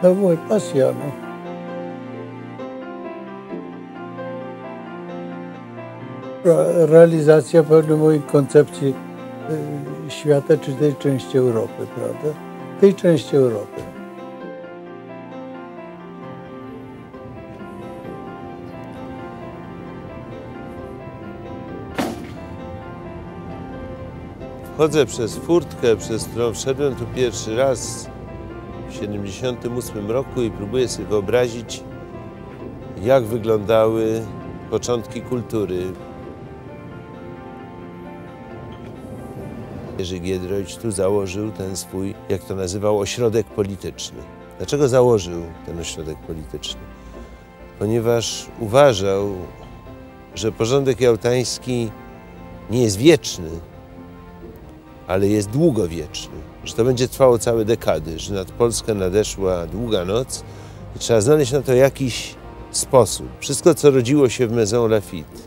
Dov'è passione? Realizacja pewnej mojej koncepcji świata, czy tej części Europy, prawda? Tej części Europy. Wchodzę przez furtkę, przez którą wszedłem tu pierwszy raz w 1978 roku i próbuję sobie wyobrazić, jak wyglądały początki kultury. Jerzy Giedroyć tu założył ten swój, jak to nazywał, ośrodek polityczny. Dlaczego założył ten ośrodek polityczny? Ponieważ uważał, że porządek jałtański nie jest wieczny, ale jest długowieczny, że to będzie trwało całe dekady, że nad Polskę nadeszła długa noc i trzeba znaleźć na to jakiś sposób. Wszystko, co rodziło się w Maison Lafitte,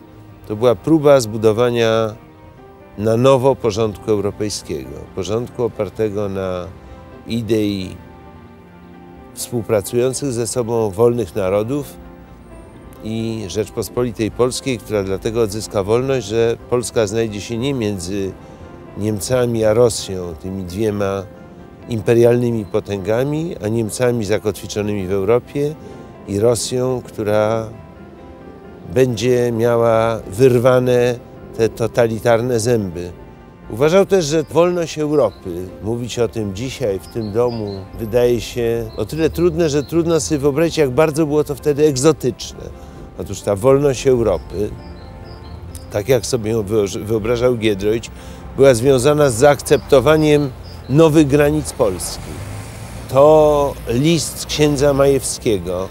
to była próba zbudowania na nowo porządku europejskiego, porządku opartego na idei współpracujących ze sobą wolnych narodów i Rzeczpospolitej Polskiej, która dlatego odzyska wolność, że Polska znajdzie się nie między Niemcami a Rosją, tymi dwiema imperialnymi potęgami, a Niemcami zakotwiczonymi w Europie i Rosją, która będzie miała wyrwane te totalitarne zęby. Uważał też, że wolność Europy, mówić o tym dzisiaj w tym domu, wydaje się o tyle trudne, że trudno sobie wyobrazić, jak bardzo było to wtedy egzotyczne. Otóż ta wolność Europy, tak jak sobie ją wyobrażał Giedroyć, była związana z zaakceptowaniem nowych granic Polski. To list księdza Majewskiego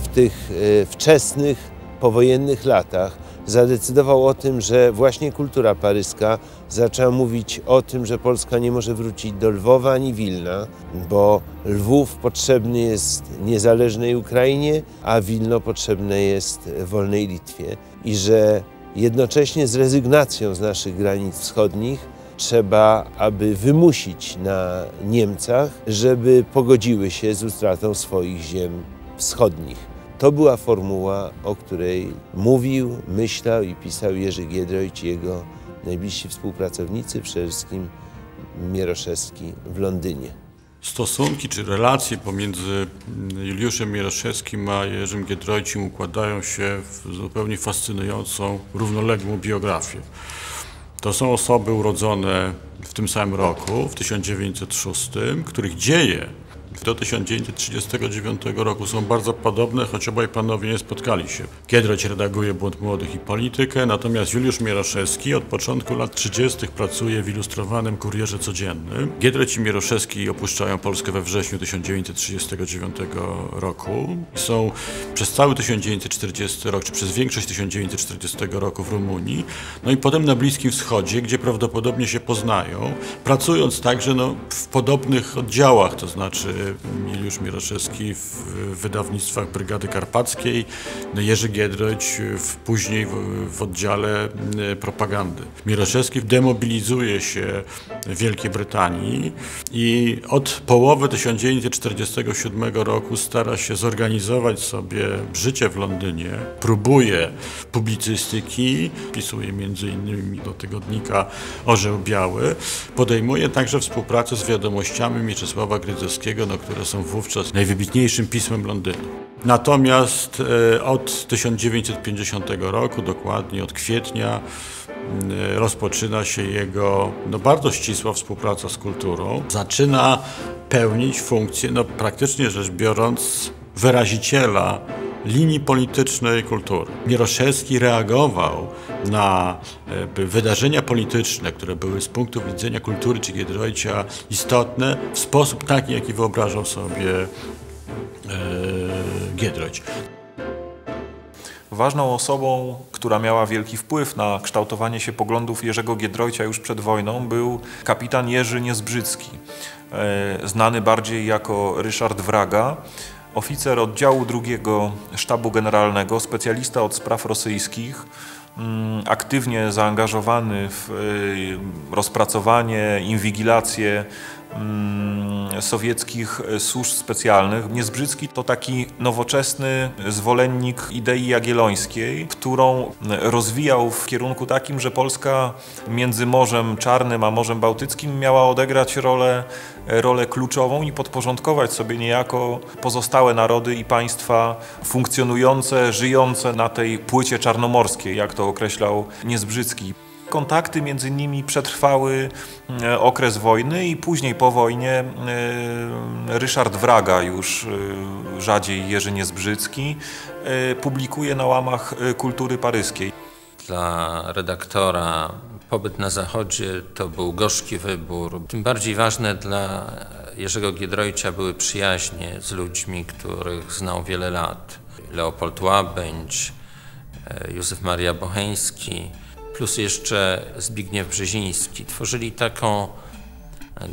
w tych wczesnych, powojennych latach zadecydował o tym, że właśnie kultura paryska zaczęła mówić o tym, że Polska nie może wrócić do Lwowa ani Wilna, bo Lwów potrzebny jest niezależnej Ukrainie, a Wilno potrzebne jest wolnej Litwie i że jednocześnie z rezygnacją z naszych granic wschodnich trzeba, aby wymusić na Niemcach, żeby pogodziły się z utratą swoich ziem wschodnich. To była formuła, o której mówił, myślał i pisał Jerzy Giedroyć i jego najbliżsi współpracownicy, przede wszystkim Mieroszewski w Londynie. Stosunki czy relacje pomiędzy Juliuszem Mieroszewskim a Jerzym Giedroyciem układają się w zupełnie fascynującą, równoległą biografię. To są osoby urodzone w tym samym roku, w 1906, których dzieje do 1939 roku są bardzo podobne, choć obaj panowie nie spotkali się. Giedroyć redaguje Błąd Młodych i Politykę, natomiast Juliusz Mieroszewski od początku lat 30. pracuje w Ilustrowanym Kurierze Codziennym. Giedroyć i Mieroszewski opuszczają Polskę we wrześniu 1939 roku i są przez cały 1940 rok, czy przez większość 1940 roku w Rumunii, no i potem na Bliskim Wschodzie, gdzie prawdopodobnie się poznają, pracując także w podobnych oddziałach, to znaczy Juliusz Mieroszewski w wydawnictwach Brygady Karpackiej, Jerzy Giedroyć później w oddziale propagandy. Mieroszewski demobilizuje się w Wielkiej Brytanii i od połowy 1947 roku stara się zorganizować sobie życie w Londynie, próbuje publicystyki, pisuje m.in. do tygodnika Orzeł Biały, podejmuje także współpracę z Wiadomościami Mieczysława Grydzewskiego, które są wówczas najwybitniejszym pismem Londynu. Natomiast od 1950 roku, dokładnie od kwietnia, rozpoczyna się jego bardzo ścisła współpraca z kulturą. Zaczyna pełnić funkcję, praktycznie rzecz biorąc, wyraziciela linii politycznej kultury. Mieroszewski reagował na wydarzenia polityczne, które były z punktu widzenia kultury czy Giedroycia istotne, w sposób taki, jaki wyobrażał sobie Giedroyć. Ważną osobą, która miała wielki wpływ na kształtowanie się poglądów Jerzego Giedroycia już przed wojną, był kapitan Jerzy Niezbrzycki, znany bardziej jako Ryszard Wraga, oficer oddziału II Sztabu Generalnego, specjalista od spraw rosyjskich, aktywnie zaangażowany w rozpracowanie, inwigilację sowieckich służb specjalnych. Niezbrzycki to taki nowoczesny zwolennik idei jagiellońskiej, którą rozwijał w kierunku takim, że Polska między Morzem Czarnym a Morzem Bałtyckim miała odegrać rolę kluczową i podporządkować sobie niejako pozostałe narody i państwa funkcjonujące, żyjące na tej płycie czarnomorskiej, jak to określał Niezbrzycki. Kontakty między nimi przetrwały okres wojny i później po wojnie Ryszard Wraga, już rzadziej Jerzy Niezbrzycki, publikuje na łamach Kultury Paryskiej. Dla redaktora pobyt na Zachodzie to był gorzki wybór. Tym bardziej ważne dla Jerzego Giedroycia były przyjaźnie z ludźmi, których znał wiele lat. Leopold Łabędź, Józef Maria Bocheński, plus jeszcze Zbigniew Brzeziński. Tworzyli taką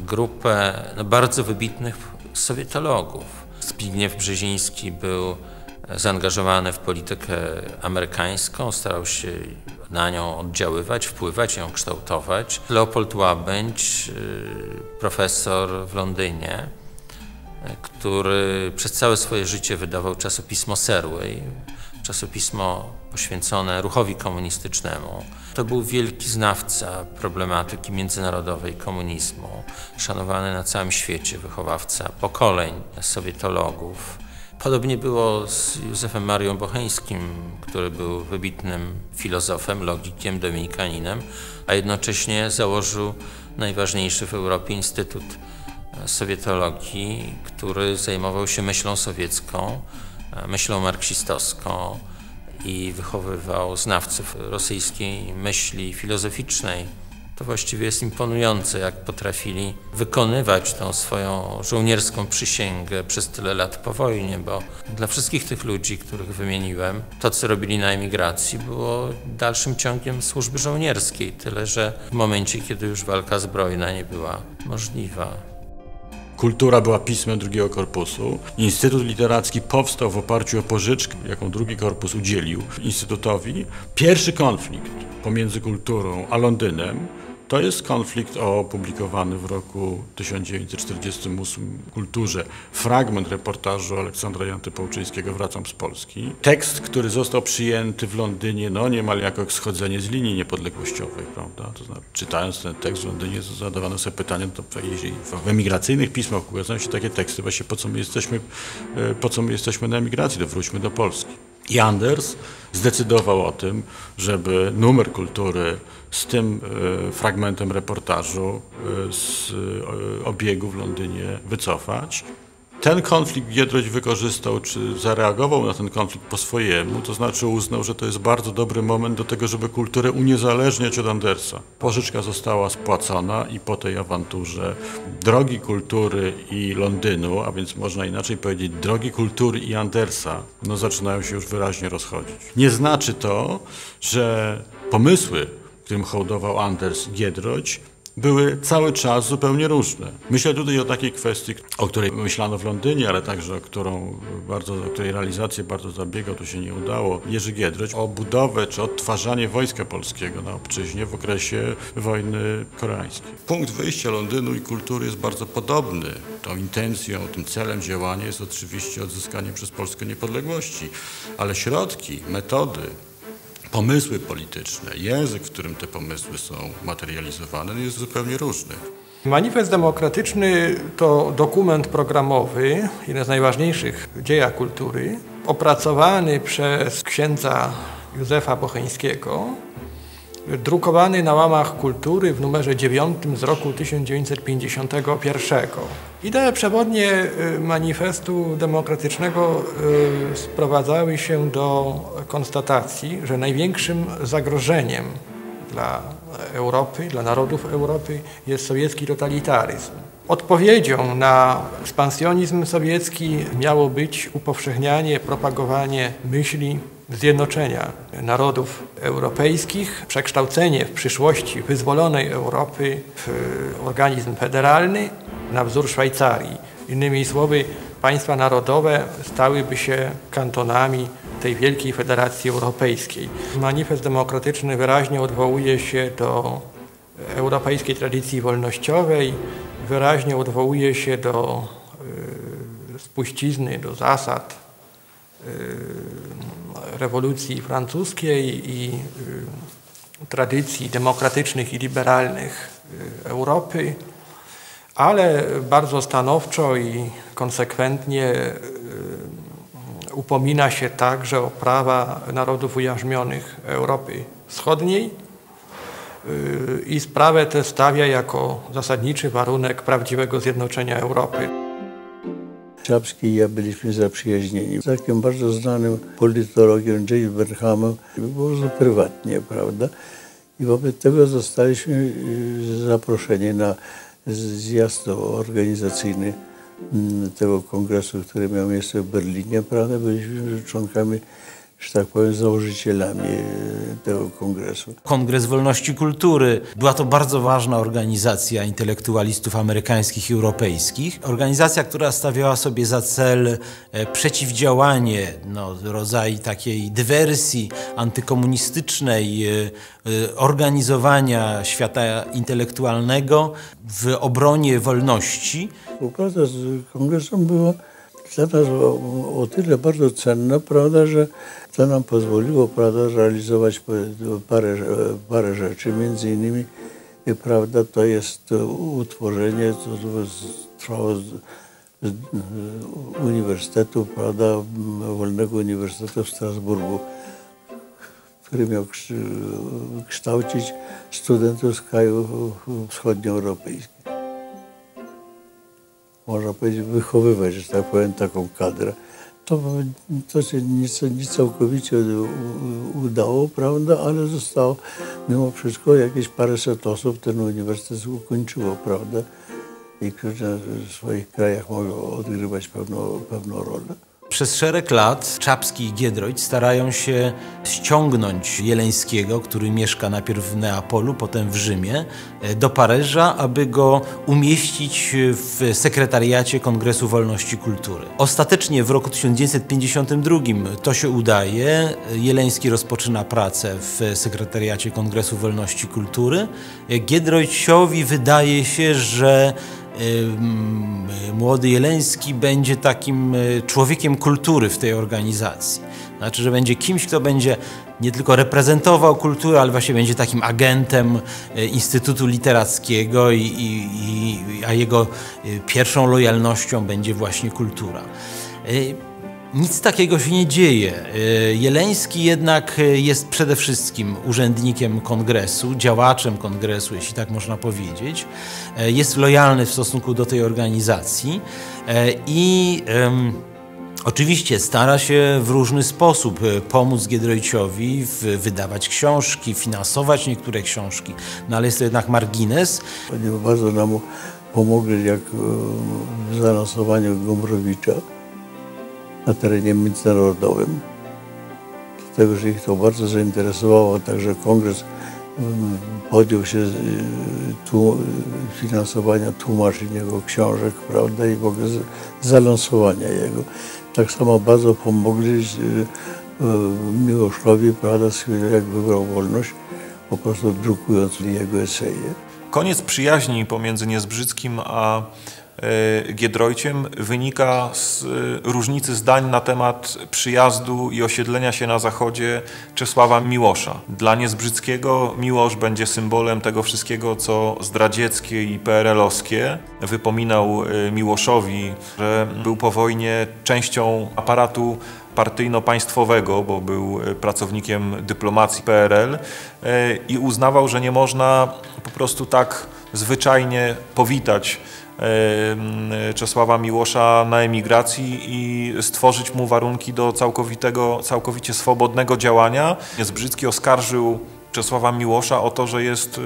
grupę bardzo wybitnych sowietologów. Zbigniew Brzeziński był zaangażowany w politykę amerykańską, starał się na nią oddziaływać, wpływać, ją kształtować. Leopold Łabędź, profesor w Londynie, który przez całe swoje życie wydawał czasopismo Serway, czasopismo poświęcone ruchowi komunistycznemu. To był wielki znawca problematyki międzynarodowej komunizmu, szanowany na całym świecie wychowawca pokoleń sowietologów. Podobnie było z Józefem Marią Bocheńskim, który był wybitnym filozofem, logikiem, dominikaninem, a jednocześnie założył najważniejszy w Europie Instytut Sowietologii, który zajmował się myślą sowiecką, myślą marksistowską i wychowywał znawców rosyjskiej myśli filozoficznej. To właściwie jest imponujące, jak potrafili wykonywać tą swoją żołnierską przysięgę przez tyle lat po wojnie, bo dla wszystkich tych ludzi, których wymieniłem, to, co robili na emigracji, było dalszym ciągiem służby żołnierskiej, tyle że w momencie, kiedy już walka zbrojna nie była możliwa. Kultura była pismem drugiego korpusu. Instytut Literacki powstał w oparciu o pożyczkę, jaką drugi korpus udzielił Instytutowi. Pierwszy konflikt pomiędzy kulturą a Londynem to jest konflikt opublikowany w roku 1948 w Kulturze. Fragment reportażu Aleksandra Janty-Połczyńskiego „Wracam z Polski”. Tekst, który został przyjęty w Londynie niemal jako schodzenie z linii niepodległościowej, prawda? To znaczy, czytając ten tekst w Londynie zadawano sobie pytanie, to jeśli w emigracyjnych pismach ukazują się takie teksty, właśnie po co my jesteśmy na emigracji, to wróćmy do Polski. I Anders zdecydował o tym, żeby numer Kultury z tym fragmentem reportażu z obiegu w Londynie wycofać. Ten konflikt Giedroyć wykorzystał, czy zareagował na ten konflikt po swojemu, to znaczy uznał, że to jest bardzo dobry moment do tego, żeby kulturę uniezależniać od Andersa. Pożyczka została spłacona i po tej awanturze drogi kultury i Londynu, a więc można inaczej powiedzieć drogi kultury i Andersa, zaczynają się już wyraźnie rozchodzić. Nie znaczy to, że pomysły, którym hołdował Anders i Giedroyć, były cały czas zupełnie różne. Myślę tutaj o takiej kwestii, o której myślano w Londynie, ale także o której realizację bardzo zabiegał, to się nie udało. Jerzy Giedroyć o budowę czy odtwarzanie Wojska Polskiego na obczyźnie w okresie wojny koreańskiej. Punkt wyjścia Londynu i kultury jest bardzo podobny. Tą intencją, tym celem działania jest oczywiście odzyskanie przez Polskę niepodległości, ale środki, metody, pomysły polityczne, język, w którym te pomysły są materializowane, jest zupełnie różny. Manifest Demokratyczny to dokument programowy, jeden z najważniejszych w dziejach kultury, opracowany przez księdza Józefa Bocheńskiego, drukowany na łamach Kultury w numerze 9 z roku 1951. Idee przewodnie Manifestu Demokratycznego sprowadzały się do konstatacji, że największym zagrożeniem dla Europy, dla narodów Europy jest sowiecki totalitaryzm. Odpowiedzią na ekspansjonizm sowiecki miało być upowszechnianie, propagowanie myśli zjednoczenia narodów europejskich, przekształcenie w przyszłości wyzwolonej Europy w organizm federalny na wzór Szwajcarii. Innymi słowy, państwa narodowe stałyby się kantonami tej wielkiej federacji europejskiej. Manifest Demokratyczny wyraźnie odwołuje się do europejskiej tradycji wolnościowej, wyraźnie odwołuje się do spuścizny, do zasad rewolucji francuskiej i tradycji demokratycznych i liberalnych Europy, ale bardzo stanowczo i konsekwentnie upomina się także o prawa narodów ujarzmionych Europy Wschodniej i sprawę tę stawia jako zasadniczy warunek prawdziwego zjednoczenia Europy. Czapski i ja byliśmy zaprzyjaźnieni. Z takim bardzo znanym politologiem J. Burnhamem było prywatnie, prawda? I wobec tego zostaliśmy zaproszeni na zjazd organizacyjny tego kongresu, który miał miejsce w Berlinie, prawda? Byliśmy członkami, że tak powiem, założycielami tego kongresu. Kongres Wolności Kultury. Była to bardzo ważna organizacja intelektualistów amerykańskich i europejskich. Organizacja, która stawiała sobie za cel przeciwdziałanie rodzaju takiej dywersji antykomunistycznej, organizowania świata intelektualnego w obronie wolności. Współpraca z kongresem była dla nas o tyle bardzo cenna, prawda, że to nam pozwoliło, prawda, realizować parę rzeczy. Między innymi, prawda, to jest utworzenie, to trwało uniwersytetu, prawda, Wolnego Uniwersytetu w Strasburgu, który miał kształcić studentów z krajów wschodnioeuropejskich. Można powiedzieć, wychowywać, że tak powiem, taką kadrę. To się nie całkowicie udało, prawda, ale zostało mimo wszystko jakieś paręset osób ten uniwersytet ukończyło, prawda, i które w swoich krajach mogą odgrywać pewną rolę. Przez szereg lat Czapski i Giedroyć starają się ściągnąć Jeleńskiego, który mieszka najpierw w Neapolu, potem w Rzymie, do Paryża, aby go umieścić w sekretariacie Kongresu Wolności Kultury. Ostatecznie w roku 1952 to się udaje. Jeleński rozpoczyna pracę w sekretariacie Kongresu Wolności Kultury. Giedroyciowi wydaje się, że młody Jeleński będzie takim człowiekiem kultury w tej organizacji. Znaczy, że będzie kimś, kto będzie nie tylko reprezentował kulturę, ale właśnie będzie takim agentem Instytutu Literackiego, a jego pierwszą lojalnością będzie właśnie kultura. Nic takiego się nie dzieje. Jeleński jednak jest przede wszystkim urzędnikiem kongresu, działaczem kongresu, jeśli tak można powiedzieć. Jest lojalny w stosunku do tej organizacji i oczywiście stara się w różny sposób pomóc Giedroyciowi wydawać książki, finansować niektóre książki, no ale jest to jednak margines. Oni bardzo nam pomogli jak w zalansowaniu Gombrowicza na terenie międzynarodowym. Dlatego, że ich to bardzo zainteresowało, także kongres podjął się finansowania tłumaczeń jego książek, prawda, i w ogóle zalansowania jego. Tak samo bardzo pomogli Miłoszowi, prawda, jak wybrał wolność, po prostu drukując jego eseje. Koniec przyjaźni pomiędzy Niezbrzyckim a Giedroyciem wynika z różnicy zdań na temat przyjazdu i osiedlenia się na zachodzie Czesława Miłosza. Dla Niezbrzyckiego Miłosz będzie symbolem tego wszystkiego, co zdradzieckie i PRL-owskie. Wypominał Miłoszowi, że był po wojnie częścią aparatu partyjno-państwowego, bo był pracownikiem dyplomacji PRL i uznawał, że nie można po prostu tak zwyczajnie powitać Czesława Miłosza na emigracji i stworzyć mu warunki do całkowicie swobodnego działania. Niezbrzycki oskarżył Czesława Miłosza o to, że jest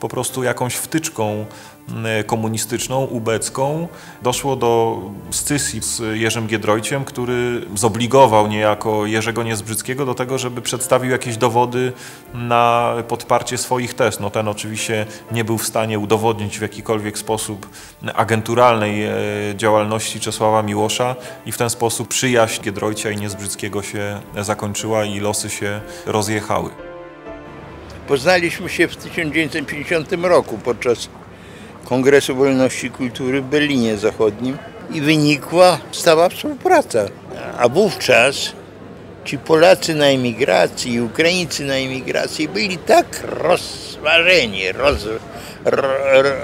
po prostu jakąś wtyczką komunistyczną, ubecką. Doszło do scysji z Jerzym Giedroyciem, który zobligował niejako Jerzego Niezbrzyckiego do tego, żeby przedstawił jakieś dowody na podparcie swoich tez. No ten oczywiście nie był w stanie udowodnić w jakikolwiek sposób agenturalnej działalności Czesława Miłosza i w ten sposób przyjaźń Giedroycia i Niezbrzyckiego się zakończyła i losy się rozjechały. Poznaliśmy się w 1950 roku podczas Kongresu Wolności i Kultury w Berlinie Zachodnim i wynikła stała współpraca. A wówczas ci Polacy na emigracji i Ukraińcy na emigracji byli tak rozważeni,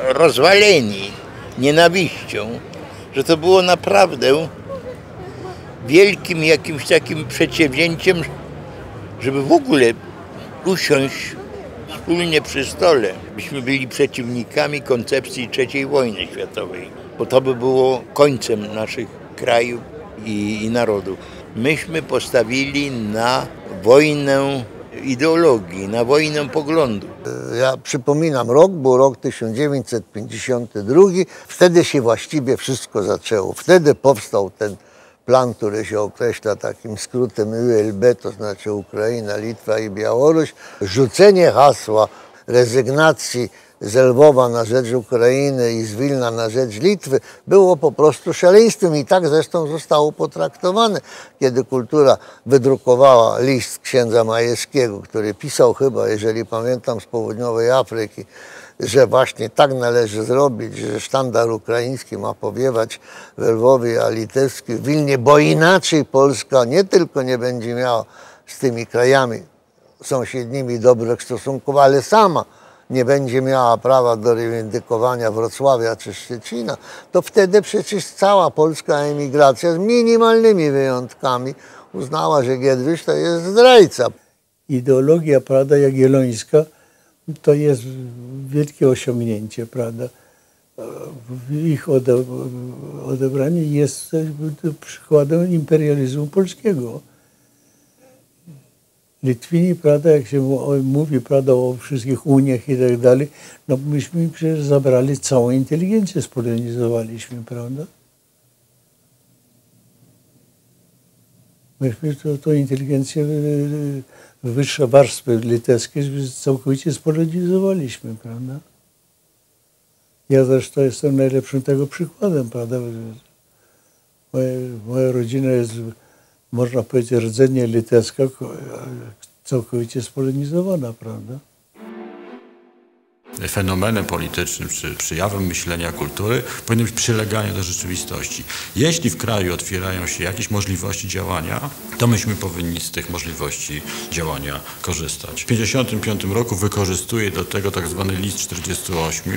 rozwaleni nienawiścią, że to było naprawdę wielkim jakimś takim przedsięwzięciem, żeby w ogóle usiąść wspólnie przy stole. Byśmy byli przeciwnikami koncepcji III wojny światowej, bo to by było końcem naszych krajów i narodów. Myśmy postawili na wojnę ideologii, na wojnę poglądu. Ja przypominam, rok był rok 1952. Wtedy się właściwie wszystko zaczęło. Wtedy powstał ten plan, który się określa takim skrótem ULB, to znaczy Ukraina, Litwa i Białoruś. Rzucenie hasła rezygnacji z Lwowa na rzecz Ukrainy i z Wilna na rzecz Litwy było po prostu szaleństwem i tak zresztą zostało potraktowane. Kiedy Kultura wydrukowała list księdza Majewskiego, który pisał chyba, jeżeli pamiętam, z południowej Afryki, że właśnie tak należy zrobić, że sztandar ukraiński ma powiewać w Lwowie, a litewski w Wilnie, bo inaczej Polska nie tylko nie będzie miała z tymi krajami sąsiednimi dobrych stosunków, ale sama nie będzie miała prawa do rewindykowania Wrocławia czy Szczecina, to wtedy przecież cała polska emigracja z minimalnymi wyjątkami uznała, że Giedroyć to jest zdrajca. Ideologia, prawda, jagiellońska to jest wielkie osiągnięcie, prawda. Ich odebranie jest przykładem imperializmu polskiego. Litwini, prawda, jak się mówi, prawda, o wszystkich uniach i tak dalej, no myśmy przecież zabrali całą inteligencję, spolonizowaliśmy, prawda. Myśmy tą inteligencję, wyższe warstwy litewskie całkowicie spolonizowaliśmy, prawda. Ja zresztą jestem najlepszym tego przykładem, prawda. Moja rodzina jest, można powiedzieć, rdzenie litewska, całkowicie spolonizowana, prawda. Fenomenem politycznym czy przejawem myślenia kultury powinno być przyleganie do rzeczywistości. Jeśli w kraju otwierają się jakieś możliwości działania, to myśmy powinni z tych możliwości działania korzystać. W 1955 roku wykorzystuje do tego tak zwany list 48.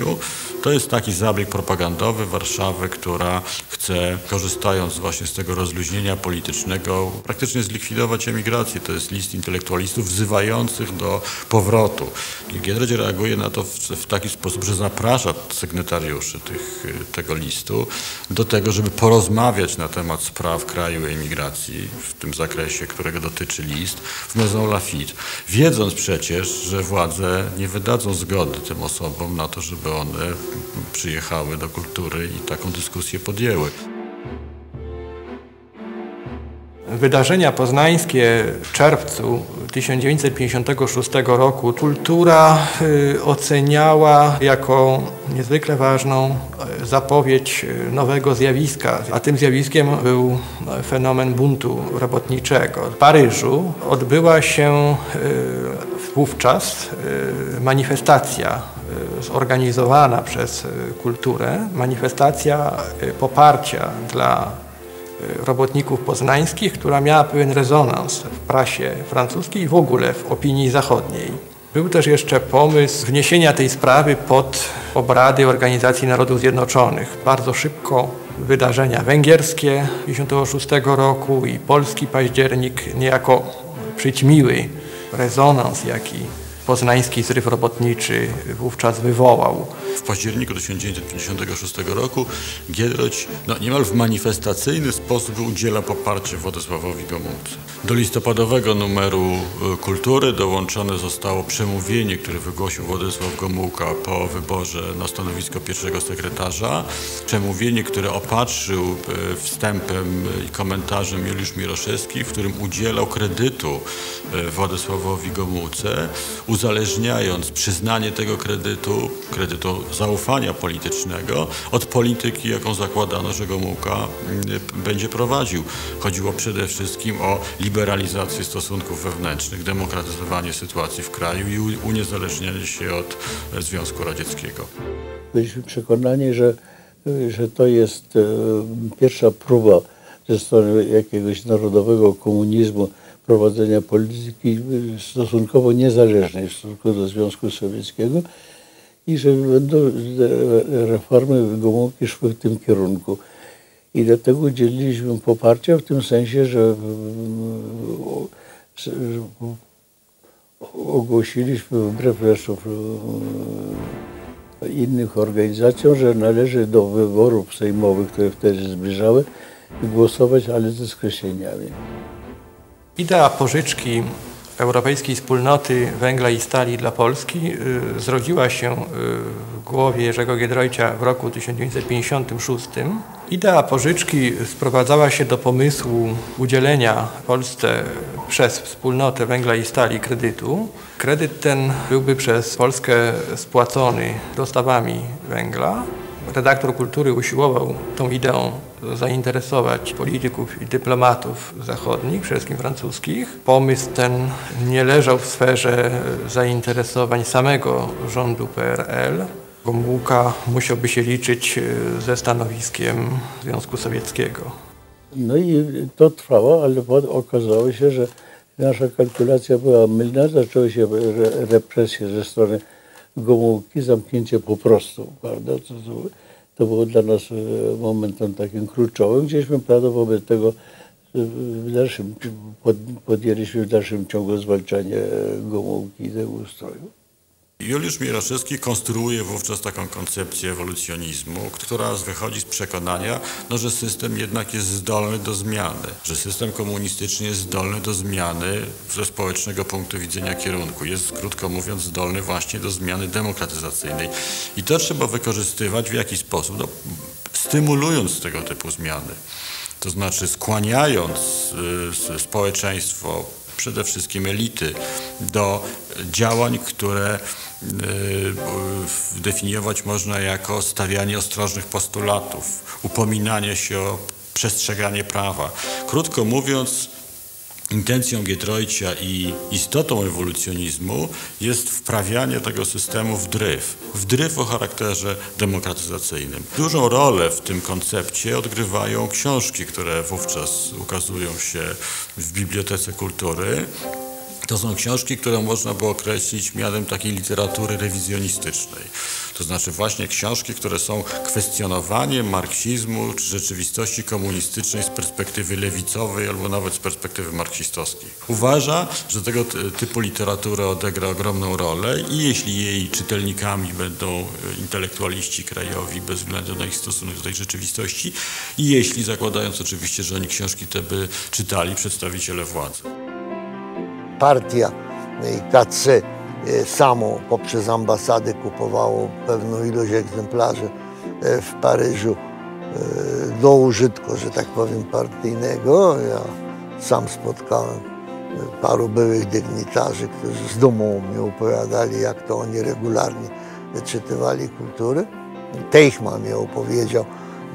To jest taki zabieg propagandowy Warszawy, która chce, korzystając właśnie z tego rozluźnienia politycznego, praktycznie zlikwidować emigrację. To jest list intelektualistów wzywających do powrotu. I Giedroyć reaguje na to w taki sposób, że zaprasza sygnatariuszy tego listu do tego, żeby porozmawiać na temat spraw kraju i emigracji w tym zakresie, którego dotyczy list, w Maison Lafitte, wiedząc przecież, że władze nie wydadzą zgody tym osobom na to, żeby one przyjechały do Kultury i taką dyskusję podjęły. Wydarzenia poznańskie w czerwcu 1956 roku Kultura oceniała jako niezwykle ważną zapowiedź nowego zjawiska, a tym zjawiskiem był fenomen buntu robotniczego. W Paryżu odbyła się wówczas manifestacja zorganizowana przez Kulturę, manifestacja poparcia dla robotników poznańskich, która miała pewien rezonans w prasie francuskiej i w ogóle w opinii zachodniej. Był też jeszcze pomysł wniesienia tej sprawy pod obrady Organizacji Narodów Zjednoczonych. Bardzo szybko wydarzenia węgierskie 1956 roku i polski październik niejako przyćmiły rezonans, jaki poznański zryw robotniczy wówczas wywołał. W październiku 1956 roku Giedroyć niemal w manifestacyjny sposób udziela poparcia Władysławowi Gomułce. Do listopadowego numeru Kultury dołączone zostało przemówienie, które wygłosił Władysław Gomułka po wyborze na stanowisko pierwszego sekretarza. Przemówienie, które opatrzył wstępem i komentarzem Juliusz Mieroszewski, w którym udzielał kredytu Władysławowi Gomułce, uzależniając przyznanie tego kredytu zaufania politycznego od polityki, jaką zakładano, że Gomułka będzie prowadził. Chodziło przede wszystkim o liberalizację stosunków wewnętrznych, demokratyzowanie sytuacji w kraju i uniezależnianie się od Związku Radzieckiego. Byliśmy przekonani, że to jest pierwsza próba ze strony jakiegoś narodowego komunizmu prowadzenia polityki stosunkowo niezależnej w stosunku do Związku Sowieckiego i że będą reformy Gomułki szły w tym kierunku. I dlatego udzieliliśmy poparcia w tym sensie, że ogłosiliśmy wbrew zresztą innych organizacjom, że należy do wyborów sejmowych, które wtedy się zbliżały, głosować, ale ze skreśleniami. Idea pożyczki Europejskiej Wspólnoty Węgla i Stali dla Polski zrodziła się w głowie Jerzego Giedroycia w roku 1956. Idea pożyczki sprowadzała się do pomysłu udzielenia Polsce przez Wspólnotę Węgla i Stali kredytu. Kredyt ten byłby przez Polskę spłacony dostawami węgla. Redaktor kultury usiłował tą ideą zainteresować polityków i dyplomatów zachodnich, przede wszystkim francuskich. Pomysł ten nie leżał w sferze zainteresowań samego rządu PRL. Gomułka musiałby się liczyć ze stanowiskiem Związku Sowieckiego. No i to trwało, ale okazało się, że nasza kalkulacja była mylna. Zaczęły się represje ze strony Gomułki, zamknięcie po prostu, prawda? To było dla nas momentem takim kluczowym, gdzieśmy prawda, wobec tego podjęliśmy w dalszym ciągu zwalczanie Gomułki i tego ustroju. Juliusz Mieroszewski konstruuje wówczas taką koncepcję ewolucjonizmu, która wychodzi z przekonania, że system jednak jest zdolny do zmiany, że system komunistyczny jest zdolny do zmiany ze społecznego punktu widzenia kierunku, jest krótko mówiąc zdolny właśnie do zmiany demokratyzacyjnej. I to trzeba wykorzystywać w jaki sposób? Stymulując tego typu zmiany, to znaczy skłaniając społeczeństwo, przede wszystkim elity, do działań, które definiować można jako stawianie ostrożnych postulatów, upominanie się o przestrzeganie prawa. Krótko mówiąc, intencją Giedroycia i istotą ewolucjonizmu jest wprawianie tego systemu w dryf o charakterze demokratyzacyjnym. Dużą rolę w tym koncepcie odgrywają książki, które wówczas ukazują się w Bibliotece Kultury. To są książki, które można by określić mianem takiej literatury rewizjonistycznej. To znaczy właśnie książki, które są kwestionowaniem marksizmu czy rzeczywistości komunistycznej z perspektywy lewicowej albo nawet z perspektywy marksistowskiej. Uważa, że tego typu literatura odegra ogromną rolę i jeśli jej czytelnikami będą intelektualiści krajowi bez względu na ich stosunek do tej rzeczywistości i jeśli, zakładając oczywiście, że oni książki te by czytali, przedstawiciele władzy. Partia i KC samo poprzez ambasadę kupowało pewną ilość egzemplarzy w Paryżu do użytku, że tak powiem, partyjnego. Ja sam spotkałem paru byłych dygnitarzy, którzy z dumą mi opowiadali, jak to oni regularnie czytywali kultury. Teichmann mi opowiedział,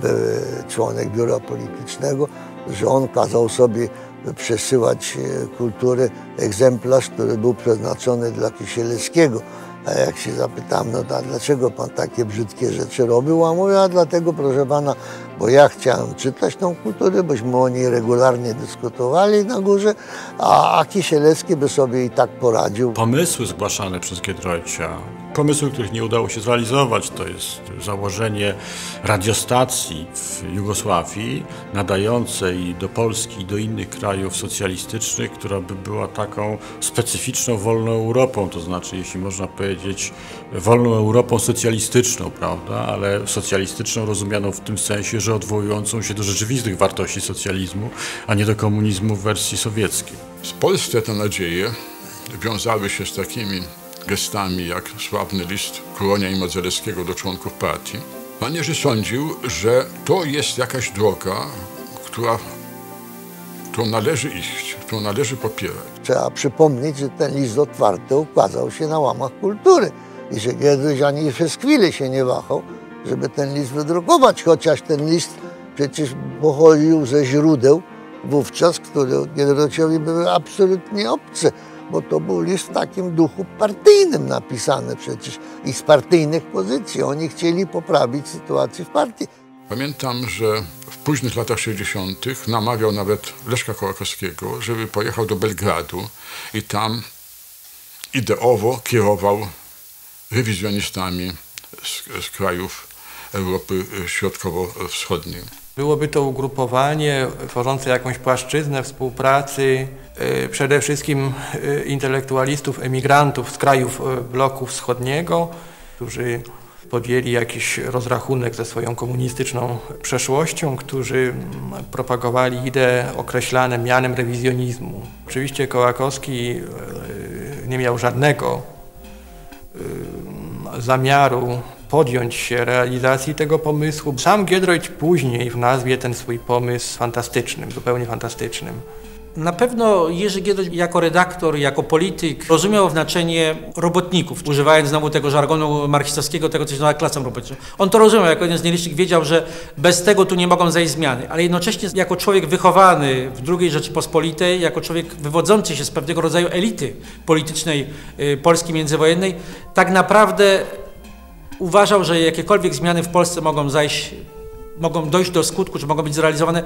były członek biura politycznego, że on kazał sobie przesyłać kultury egzemplarz, który był przeznaczony dla Kisielewskiego. A jak się zapytałem, no to dlaczego pan takie brzydkie rzeczy robił? A mówię, a dlatego, proszę pana, bo ja chciałem czytać tą kulturę, bośmy o niej regularnie dyskutowali na górze, a Kisielewski by sobie i tak poradził. Pomysły zgłaszane przez Giedroycia, pomysły, których nie udało się zrealizować, to jest założenie radiostacji w Jugosławii nadającej do Polski i do innych krajów socjalistycznych, która by była taką specyficzną wolną Europą, to znaczy, jeśli można powiedzieć, wolną Europą socjalistyczną, prawda, ale socjalistyczną rozumianą w tym sensie, że odwołującą się do rzeczywistych wartości socjalizmu, a nie do komunizmu w wersji sowieckiej. W Polsce te nadzieje wiązały się z takimi gestami jak sławny list Kuronia i Modzelewskiego do członków partii. Pan Jerzy sądził, że to jest jakaś droga, która którą należy iść, którą należy popierać. Trzeba przypomnieć, że ten list otwarty ukazał się na łamach Kultury i że Giedroyć ani przez chwilę się nie wahał, żeby ten list wydrukować, chociaż ten list przecież pochodził ze źródeł wówczas, które Giedroyciowi były absolutnie obce, bo to był list w takim duchu partyjnym napisany przecież i z partyjnych pozycji. Oni chcieli poprawić sytuację w partii. Pamiętam, że w późnych latach 60. namawiał nawet Leszka Kołakowskiego, żeby pojechał do Belgradu i tam ideowo kierował rewizjonistami z krajów Europy Środkowo-Wschodniej. Byłoby to ugrupowanie tworzące jakąś płaszczyznę współpracy przede wszystkim intelektualistów, emigrantów z krajów bloku wschodniego, którzy podjęli jakiś rozrachunek ze swoją komunistyczną przeszłością, którzy propagowali idee określane mianem rewizjonizmu. Oczywiście Kołakowski nie miał żadnego zamiaru podjąć się realizacji tego pomysłu. Sam Giedroyć później w nazwie ten swój pomysł fantastycznym, zupełnie fantastycznym. Na pewno Jerzy Giedroyć jako redaktor, jako polityk rozumiał znaczenie robotników, używając znowu tego żargonu marksistowskiego, tego co się nazywa klasą robotniczą. On to rozumiał, jako jeden z nielicznych wiedział, że bez tego tu nie mogą zajść zmiany, ale jednocześnie jako człowiek wychowany w II Rzeczypospolitej, jako człowiek wywodzący się z pewnego rodzaju elity politycznej Polski międzywojennej, tak naprawdę uważał, że jakiekolwiek zmiany w Polsce mogą dojść do skutku, czy mogą być zrealizowane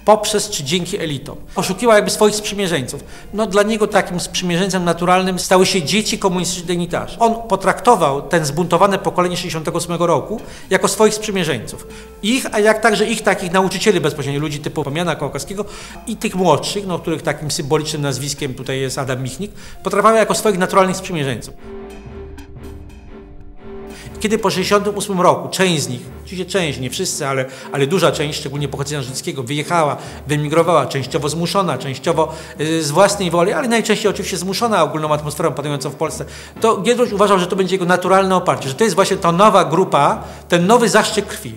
poprzez czy dzięki elitom. Poszukiwał jakby swoich sprzymierzeńców. No dla niego takim sprzymierzeńcem naturalnym stały się dzieci komunistycznych dygnitarzy. On potraktował ten zbuntowane pokolenie 68 roku jako swoich sprzymierzeńców. A jak także ich takich nauczycieli bezpośrednio, ludzi typu Pomiana Kołakowskiego i tych młodszych, no, których takim symbolicznym nazwiskiem tutaj jest Adam Michnik, potraktował jako swoich naturalnych sprzymierzeńców. Kiedy po 1968 roku część z nich, oczywiście część, nie wszyscy, ale duża część, szczególnie pochodzenia żydowskiego, wyjechała, wyemigrowała, częściowo zmuszona, częściowo z własnej woli, ale najczęściej oczywiście zmuszona ogólną atmosferą panującą w Polsce, to Giedroyć uważał, że to będzie jego naturalne oparcie, że to jest właśnie ta nowa grupa, ten nowy zastrzyk krwi.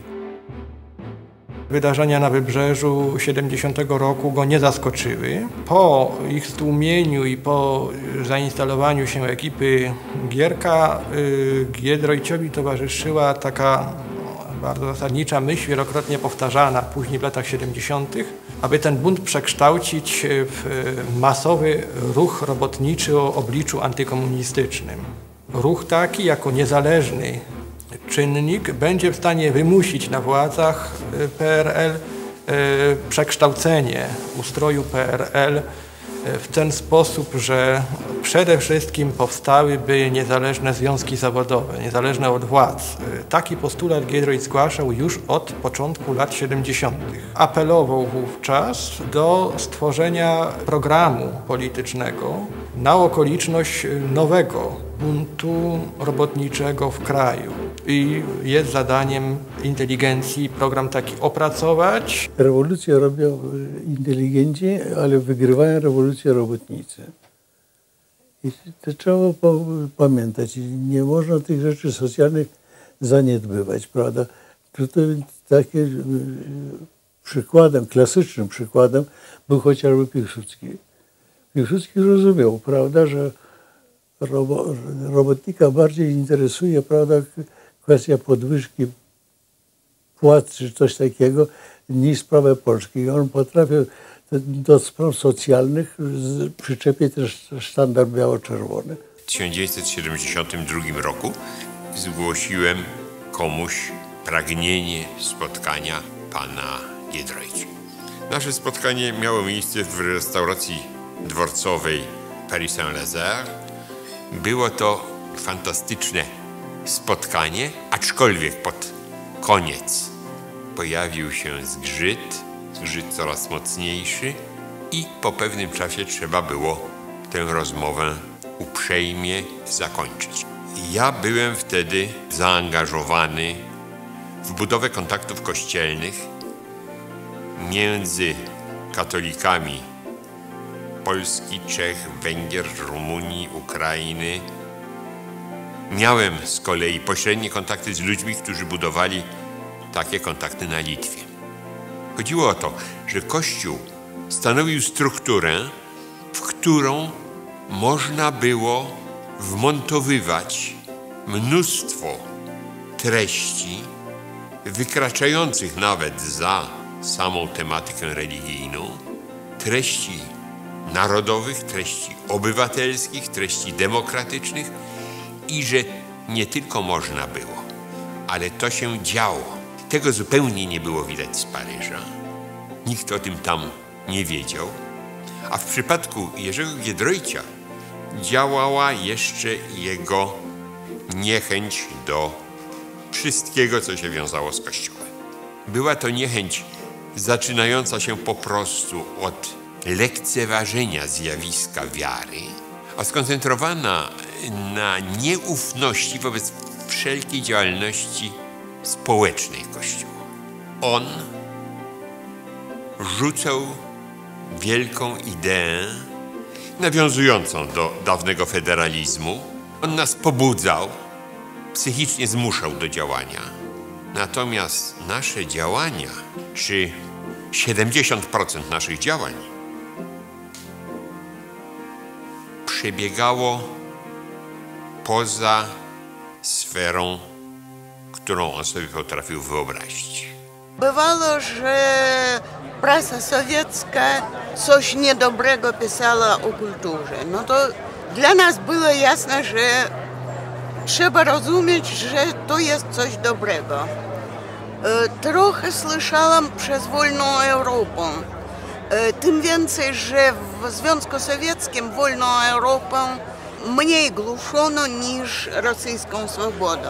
Wydarzenia na Wybrzeżu 70 roku go nie zaskoczyły. Po ich stłumieniu i po zainstalowaniu się ekipy Gierka, Giedroyciowi towarzyszyła taka bardzo zasadnicza myśl, wielokrotnie powtarzana później w latach 70., aby ten bunt przekształcić w masowy ruch robotniczy o obliczu antykomunistycznym. Ruch taki jako niezależny czynnik będzie w stanie wymusić na władzach PRL przekształcenie ustroju PRL w ten sposób, że przede wszystkim powstałyby niezależne związki zawodowe, niezależne od władz. Taki postulat Giedroyć zgłaszał już od początku lat 70. Apelował wówczas do stworzenia programu politycznego na okoliczność nowego buntu robotniczego w kraju. I jest zadaniem inteligencji program taki opracować. Rewolucję robią inteligenci, ale wygrywają rewolucję robotnicy. I to trzeba pamiętać. Nie można tych rzeczy socjalnych zaniedbywać, prawda? Tutaj takim przykładem, klasycznym przykładem był chociażby Piłsudski. Piłsudski rozumiał, prawda, że robotnika bardziej interesuje, prawda, kwestia podwyżki płac czy coś takiego niż sprawę Polski. I on potrafił do spraw socjalnych przyczepić też sztandar biało-czerwony. W 1972 roku zgłosiłem komuś pragnienie spotkania pana Giedroycia. Nasze spotkanie miało miejsce w restauracji dworcowej Paris Saint-Lazare. Było to fantastyczne spotkanie, aczkolwiek pod koniec pojawił się zgrzyt coraz mocniejszy i po pewnym czasie trzeba było tę rozmowę uprzejmie zakończyć. Ja byłem wtedy zaangażowany w budowę kontaktów kościelnych między katolikami Polski, Czech, Węgier, Rumunii, Ukrainy. Miałem z kolei pośrednie kontakty z ludźmi, którzy budowali takie kontakty na Litwie. Chodziło o to, że Kościół stanowił strukturę, w którą można było wmontowywać mnóstwo treści wykraczających nawet za samą tematykę religijną, treści narodowych, treści obywatelskich, treści demokratycznych i że nie tylko można było, ale to się działo. Tego zupełnie nie było widać z Paryża. Nikt o tym tam nie wiedział. A w przypadku Jerzego Giedroycia działała jeszcze jego niechęć do wszystkiego, co się wiązało z Kościołem. Była to niechęć zaczynająca się po prostu od lekceważenia zjawiska wiary, a skoncentrowana na nieufności wobec wszelkiej działalności społecznej Kościoła. On rzucał wielką ideę nawiązującą do dawnego federalizmu. On nas pobudzał, psychicznie zmuszał do działania. Natomiast nasze działania, czy 70% naszych działań, przebiegało poza sferą, którą on sobie potrafił wyobrazić. Bywało, że prasa sowiecka coś niedobrego pisała o kulturze. No to dla nas było jasne, że trzeba rozumieć, że to jest coś dobrego. Trochę słyszałam przez wolną Europę. Tym więcej, że w Związku Sowieckim wolną Europę mniej głoszono niż rosyjską swobodą.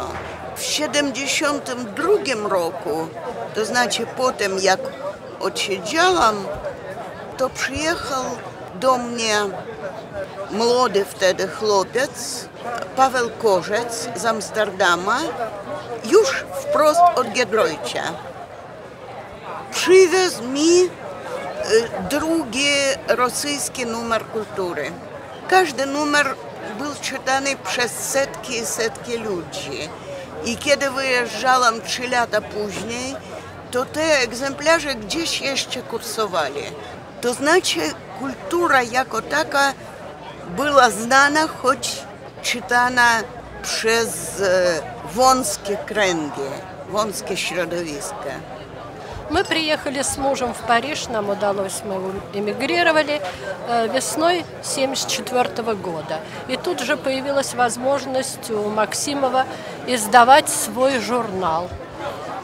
W 1972 roku, to znaczy po tym, jak odsiedziałam, to przyjechał do mnie młody wtedy chłopiec, Paweł Korzec z Amsterdama, już wprost od Giedroycia. Przywiózł mi drugi rosyjski numer kultury. Każdy numer był czytany przez setki i setki ludzi. I kiedy wyjeżdżałam 3 lata później, to te egzemplarze gdzieś jeszcze kursowali. To znaczy kultura jako taka była znana, choć czytana przez wąskie kręgi, wąskie środowiska. Мы приехали с мужем в Париж, нам удалось, мы эмигрировали весной 1974 года. И тут же появилась возможность у Максимова издавать свой журнал.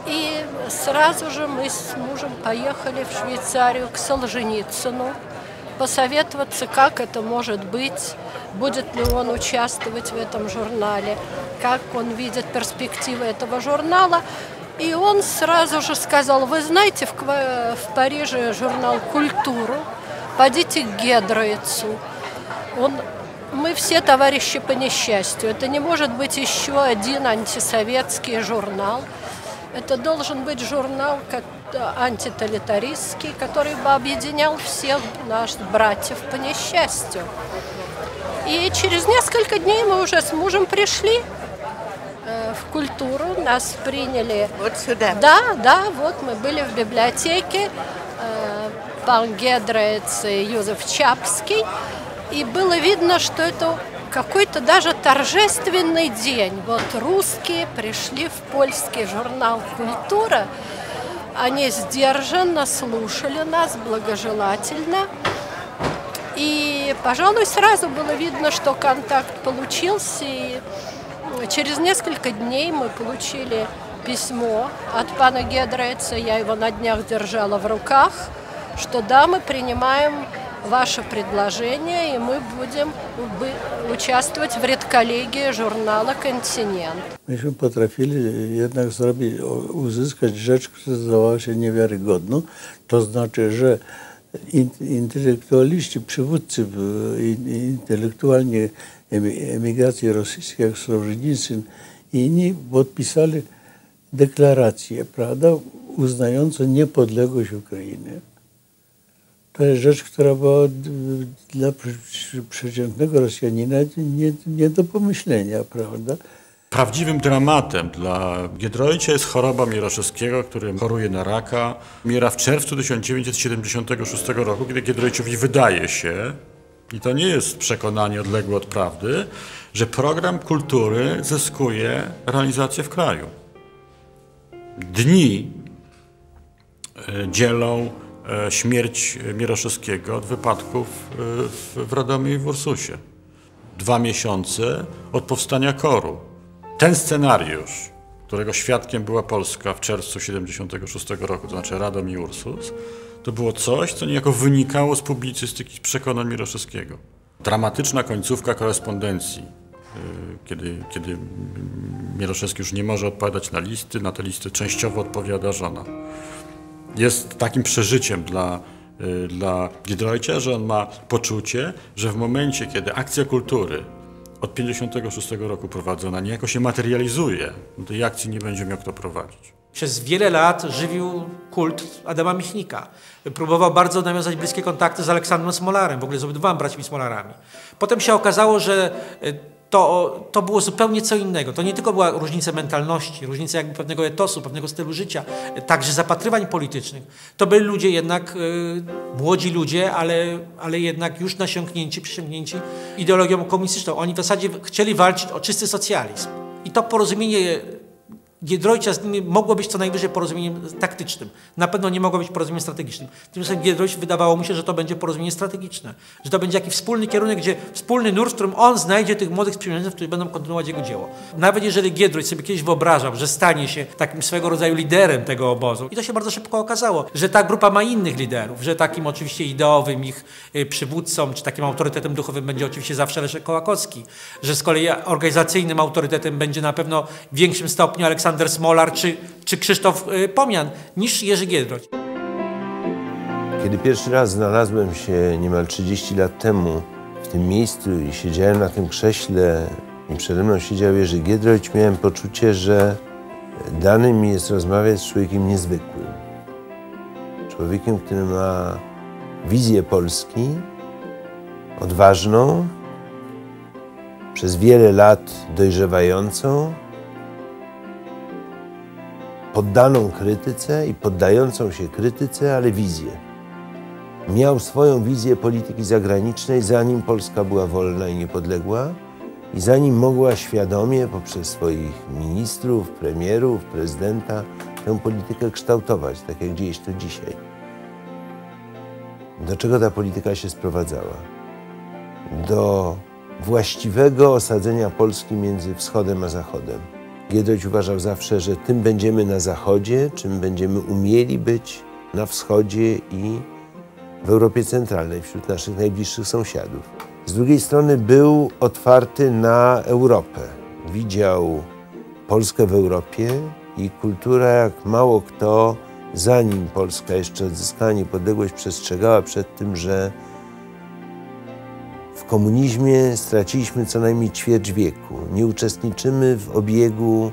И сразу же мы с мужем поехали в Швейцарию к Солженицыну, посоветоваться, как это может быть, будет ли он участвовать в этом журнале, как он видит перспективы этого журнала. И он сразу же сказал: вы знаете, в Париже журнал «Культуру», пойдите к Гедройцу. Мы все товарищи по несчастью. Это не может быть еще один антисоветский журнал. Это должен быть журнал антитоталитаристский, который бы объединял всех наших братьев по несчастью. И через несколько дней мы уже с мужем пришли в «Культуру», нас приняли. Вот сюда? Да, вот мы были в библиотеке, пан Гедройц и Юзеф Чапский, и было видно, что это какой-то даже торжественный день. Вот русские пришли в польский журнал «Культура», они сдержанно слушали нас, благожелательно. И, пожалуй, сразу было видно, что контакт получился. И через несколько дней мы получили письмо от пана Гедройца, я его на днях держала в руках, что да, мы принимаем ваше предложение, и мы будем участвовать в редколлегии журнала «Континент». Myśmy potrafili jednak uzyskać rzecz, która zdawała się niewiarygodną. To znaczy, że intelektualiści, przywódcy intelektualnie emigracji rosyjskiej, jak Solżenicyn i inni, podpisali deklarację, prawda, uznającą niepodległość Ukrainy. To jest rzecz, która była dla przeciętnego Rosjanina nie do pomyślenia, prawda. Prawdziwym dramatem dla Giedroycia jest choroba Mieroszewskiego, który choruje na raka. Umiera w czerwcu 1976 roku, kiedy Giedroyciowi wydaje się, i to nie jest przekonanie odległe od prawdy, że program kultury zyskuje realizację w kraju. Dni dzielą śmierć Mieroszewskiego od wypadków w Radomiu i w Ursusie. 2 miesiące od powstania KOR-u. Ten scenariusz, którego świadkiem była Polska w czerwcu 1976 roku, to znaczy Radom i Ursus, to było coś, co niejako wynikało z publicystyki, z przekonań Mieroszewskiego. Dramatyczna końcówka korespondencji, kiedy Mieroszewski już nie może odpowiadać na listy, na te listy częściowo odpowiada żona. Jest takim przeżyciem dla Giedroycia, że on ma poczucie, że w momencie, kiedy akcja kultury od 1956 roku prowadzona niejako się materializuje, no tej akcji nie będzie miał kto prowadzić. Przez wiele lat żywił kult Adama Michnika. Próbował bardzo nawiązać bliskie kontakty z Aleksandrem Smolarem, w ogóle z obydwoma braćmi Smolarami. Potem się okazało, że to było zupełnie co innego. To nie tylko była różnica mentalności, różnica jakby pewnego etosu, pewnego stylu życia, także zapatrywań politycznych. To byli ludzie jednak, młodzi ludzie, ale jednak już przesiąknięci ideologią komunistyczną. Oni w zasadzie chcieli walczyć o czysty socjalizm. I to porozumienie Giedroycia z nimi mogło być co najwyżej porozumieniem taktycznym. Na pewno nie mogło być porozumieniem strategicznym. Tymczasem Giedroyć wydawało mu się, że to będzie porozumienie strategiczne. Że to będzie jakiś wspólny kierunek, gdzie wspólny nurt, w którym on znajdzie tych młodych sprzymierzeńców, którzy będą kontynuować jego dzieło. Nawet jeżeli Giedroyć sobie kiedyś wyobrażał, że stanie się takim swego rodzaju liderem tego obozu, i to się bardzo szybko okazało, że ta grupa ma innych liderów, że takim oczywiście ideowym ich przywódcą, czy takim autorytetem duchowym będzie oczywiście zawsze Leszek Kołakowski, że z kolei organizacyjnym autorytetem będzie na pewno w większym stopniu Aleksander Smolar czy Krzysztof Pomian niż Jerzy Giedroyć. Kiedy pierwszy raz znalazłem się niemal 30 lat temu w tym miejscu i siedziałem na tym krześle i przede mną siedział Jerzy Giedroyć, miałem poczucie, że dane mi jest rozmawiać z człowiekiem niezwykłym. Człowiekiem, który ma wizję Polski, odważną, przez wiele lat dojrzewającą, poddaną krytyce i poddającą się krytyce, ale wizję. Miał swoją wizję polityki zagranicznej, zanim Polska była wolna i niepodległa i zanim mogła świadomie poprzez swoich ministrów, premierów, prezydenta tę politykę kształtować, tak jak dzieje się to dzisiaj. Do czego ta polityka się sprowadzała? Do właściwego osadzenia Polski między wschodem a zachodem. Giedroyć uważał zawsze, że tym będziemy na zachodzie, czym będziemy umieli być na wschodzie i w Europie Centralnej, wśród naszych najbliższych sąsiadów. Z drugiej strony był otwarty na Europę. Widział Polskę w Europie i kultura jak mało kto, zanim Polska jeszcze odzyskała niepodległość, przestrzegała przed tym, że w komunizmie straciliśmy co najmniej ćwierć wieku. Nie uczestniczymy w obiegu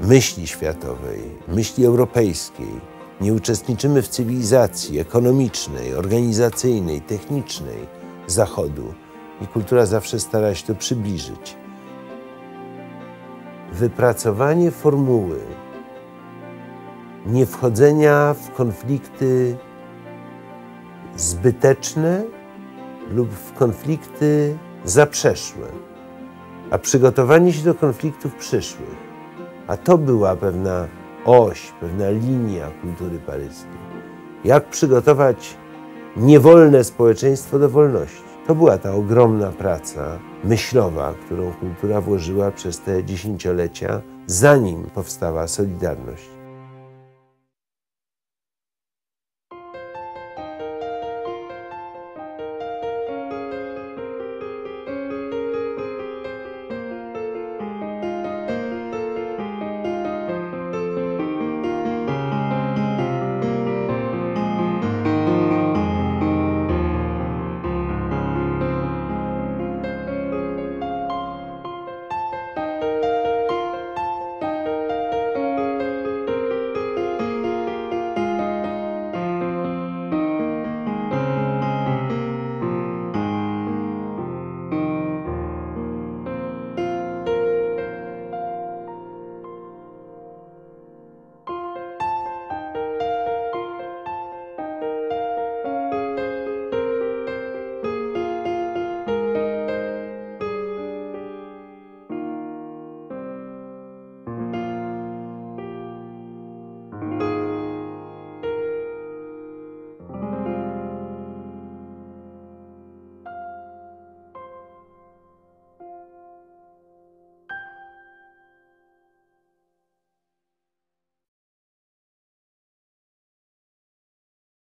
myśli światowej, myśli europejskiej. Nie uczestniczymy w cywilizacji ekonomicznej, organizacyjnej, technicznej Zachodu. I kultura zawsze stara się to przybliżyć. Wypracowanie formuły niewchodzenia w konflikty zbyteczne lub w konflikty zaprzeszłe, a przygotowanie się do konfliktów przyszłych. A to była pewna oś, pewna linia kultury paryskiej. Jak przygotować niewolne społeczeństwo do wolności. To była ta ogromna praca myślowa, którą kultura włożyła przez te dziesięciolecia, zanim powstała Solidarność.